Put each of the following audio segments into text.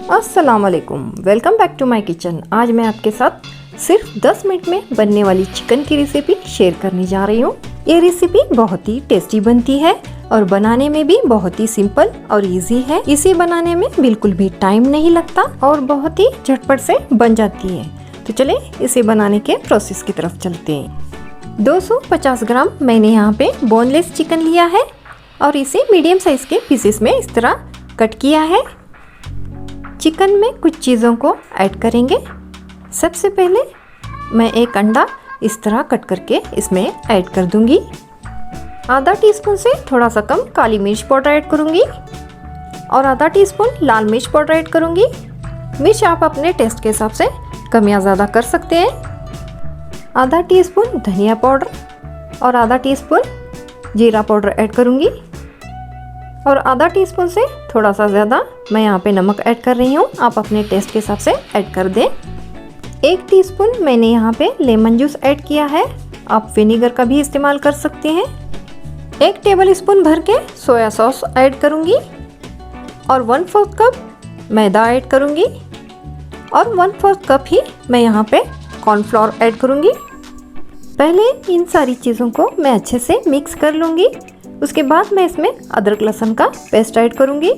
अस्सलाम वालेकुम, welcome back to my kitchen. आज मैं आपके साथ सिर्फ 10 मिनट में बनने वाली चिकन की रेसिपी शेयर करने जा रही हूँ। ये रेसिपी बहुत ही टेस्टी बनती है और बनाने में भी बहुत ही सिंपल और इजी है। इसे बनाने में बिल्कुल भी टाइम नहीं लगता और बहुत ही झटपट से बन जाती है। तो चले इसे बनाने के प्रोसेस की तरफ चलते हैं। 250 ग्राम मैंने यहाँ पे बोनलेस चिकन लिया है और इसे मीडियम साइज के पीसेस में इस तरह कट किया है। चिकन में कुछ चीज़ों को ऐड करेंगे। सबसे पहले मैं एक अंडा इस तरह कट करके इसमें ऐड कर दूंगी। आधा टीस्पून से थोड़ा सा कम काली मिर्च पाउडर ऐड करूंगी और आधा टीस्पून लाल मिर्च पाउडर ऐड करूंगी। मिर्च आप अपने टेस्ट के हिसाब से कम या ज़्यादा कर सकते हैं। आधा टीस्पून धनिया पाउडर और आधा टीस्पून जीरा पाउडर ऐड करूंगी और आधा टीस्पून से थोड़ा सा ज़्यादा मैं यहाँ पे नमक ऐड कर रही हूँ। आप अपने टेस्ट के हिसाब से ऐड कर दें। 1 टीस्पून मैंने यहाँ पे लेमन जूस ऐड किया है। आप विनेगर का भी इस्तेमाल कर सकते हैं। 1 टेबल स्पून भर के सोया सॉस ऐड करूँगी और 1/4 कप मैदा ऐड करूँगी और 1/4 कप ही मैं यहाँ पे कॉर्नफ्लोर ऐड करूँगी। पहले इन सारी चीज़ों को मैं अच्छे से मिक्स कर लूँगी। उसके बाद मैं इसमें अदरक लहसुन का पेस्ट ऐड करूंगी।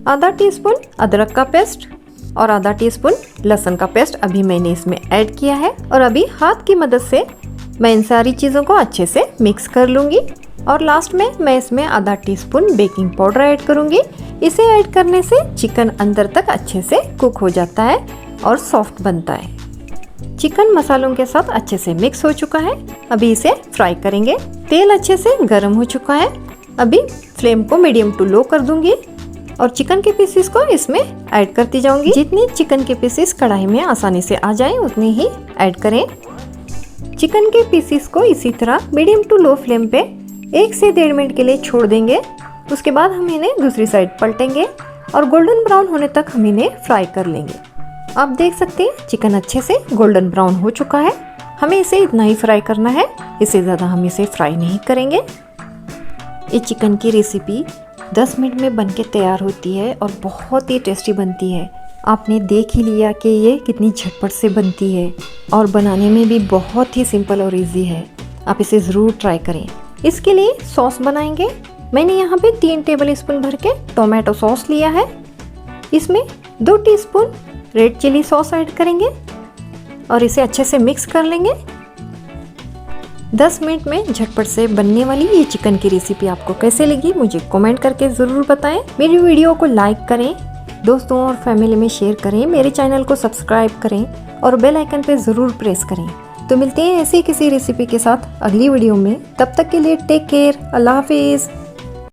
आधा टीस्पून अदरक का पेस्ट और आधा टीस्पून लहसुन का पेस्ट अभी मैंने इसमें ऐड किया है और अभी हाथ की मदद से मैं इन सारी चीज़ों को अच्छे से मिक्स कर लूँगी। और लास्ट में मैं इसमें आधा टीस्पून बेकिंग पाउडर ऐड करूँगी। इसे ऐड करने से चिकन अंदर तक अच्छे से कुक हो जाता है और सॉफ्ट बनता है। चिकन मसालों के साथ अच्छे से मिक्स हो चुका है। अभी इसे फ्राई करेंगे। तेल अच्छे से गर्म हो चुका है। अभी फ्लेम को मीडियम टू लो कर दूंगी और चिकन के पीसेस को इसमें ऐड करती जाऊंगी। जितनी चिकन के पीसेस कढ़ाई में आसानी से आ जाएं उतनी ही ऐड करें। चिकन के पीसेस को इसी तरह मीडियम टू लो फ्लेम पे 1 से 1.5 मिनट के लिए छोड़ देंगे। उसके बाद हम इन्हें दूसरी साइड पलटेंगे और गोल्डन ब्राउन होने तक हम इन्हें फ्राई कर लेंगे। आप देख सकते हैं चिकन अच्छे से गोल्डन ब्राउन हो चुका है। हमें इसे इतना ही फ्राई करना है, इससे ज़्यादा हम इसे फ्राई नहीं करेंगे। ये चिकन की रेसिपी 10 मिनट में बनके तैयार होती है और बहुत ही टेस्टी बनती है। आपने देख ही लिया कि ये कितनी झटपट से बनती है और बनाने में भी बहुत ही सिंपल और इजी है। आप इसे ज़रूर ट्राई करें। इसके लिए सॉस बनाएंगे। मैंने यहाँ पे 3 टेबल स्पून भर के टोमेटो सॉस लिया है। इसमें 2 teaspoon red chilli sauce add करेंगे और इसे अच्छे से मिक्स कर लेंगे। 10 मिनट में झटपट से बनने वाली ये चिकन की रेसिपी आपको कैसे लगी मुझे कमेंट करके ज़रूर बताएं। मेरी वीडियो को लाइक करें, दोस्तों और फैमिली में शेयर करें, मेरे चैनल को सब्सक्राइब करें और बेल आइकन पे ज़रूर प्रेस करें। तो मिलते हैं ऐसी किसी रेसिपी के साथ अगली वीडियो में। तब तक के लिए टेक केयर। अल्लाह हाफिज़।